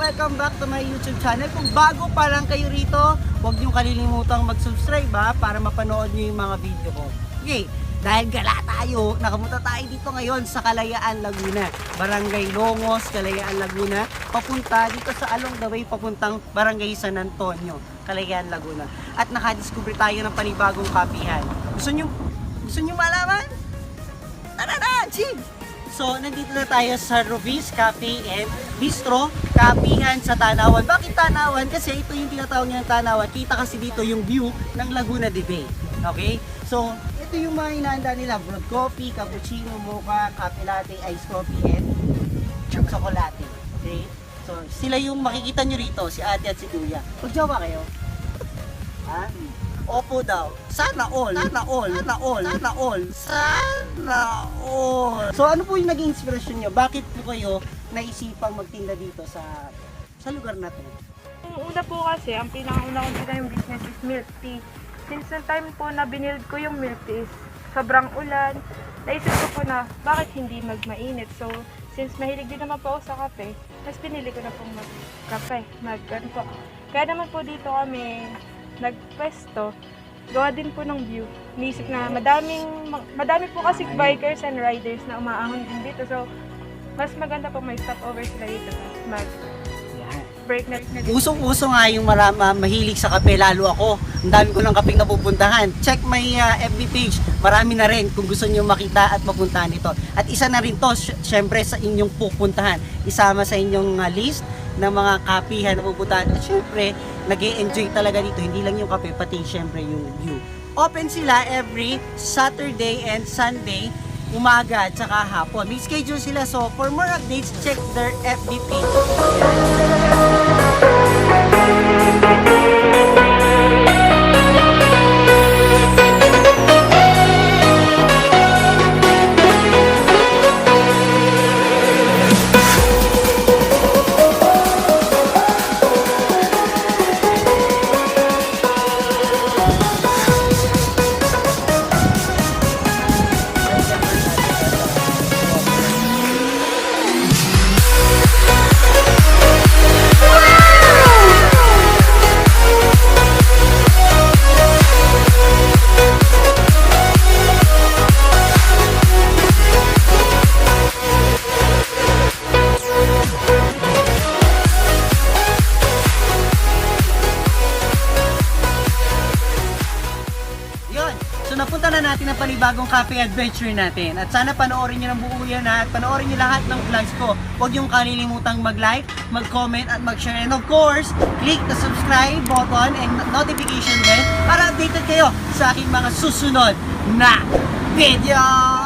welcome back to my YouTube channel. Kung bago pa lang kayo rito, huwag niyong kalilimutang mag-subscribe para mapanood niyo yung mga video ko. Okay, dahil gala tayo, nakapunta tayo dito ngayon sa Kalayaan, Laguna. Barangay Longos, Kalayaan, Laguna. Papunta dito sa along the way, papuntang Barangay San Antonio, Kalayaan, Laguna. At nakadiscover tayo ng panibagong kapihan. Gusto niyo malaman? Tara, Jim! So, nandito na tayo sa Ruby's Cafe and Bistro, kapihan sa Tanawan. Bakit Tanawan? Kasi ito yung tinatawag niya ng Tanawan. Kita kasi dito yung view ng Laguna de Bay. Okay? So, ito yung mga hinahanda nila. Brewed Coffee, cappuccino, mocha, cafe latte, iced coffee, and chocolate. Okay? So, sila yung makikita nyo rito, si ate at si kuya. Magjawa kayo? Ha? Opo daw. Sana all. Sana all. Sana all. Sana all. Sana all. So ano po yung naging inspirasyon nyo? Bakit po kayo naisipang magtinda dito sa lugar na to? Yung una po kasi, ang pinakauna kong yung business is milk tea. Since the time po na binild ko yung milk tea is sobrang ulan, naisip ko po na bakit hindi magmainit. So since mahilig din naman po ako sa kape, mas pinili ko na pong magkape. Po. Kaya naman po dito kami nagpwesto, gawa din po ng view. Niisip na madami po kasi bikers and riders na umaahon din dito. So, mas maganda po may stopover sila dito. Mag-break na. Usong-uso nga yung mahilig sa kape, lalo ako. Ang dami ko ng kapeng napupuntahan. Check my FB page. Marami na rin kung gusto niyo makita at mapuntahan ito. At isa na rin to, syempre sa inyong pupuntahan. Isama sa inyong list ng mga kapihan na pupuntahan. At syempre, nag-e-enjoy talaga dito. Hindi lang yung kape, pati syempre yung view. Open sila every Saturday and Sunday umaga at saka hapon. May schedule sila, so for more updates, check their FB page. So napunta na natin ang panibagong cafe adventure natin. At sana panoorin nyo ng buo yan at panoorin nyo lahat ng vlogs ko. Huwag yung kalilimutang mag-like, mag-comment at mag-share. And of course, click the subscribe button and notification bell para updated kayo sa aking mga susunod na video!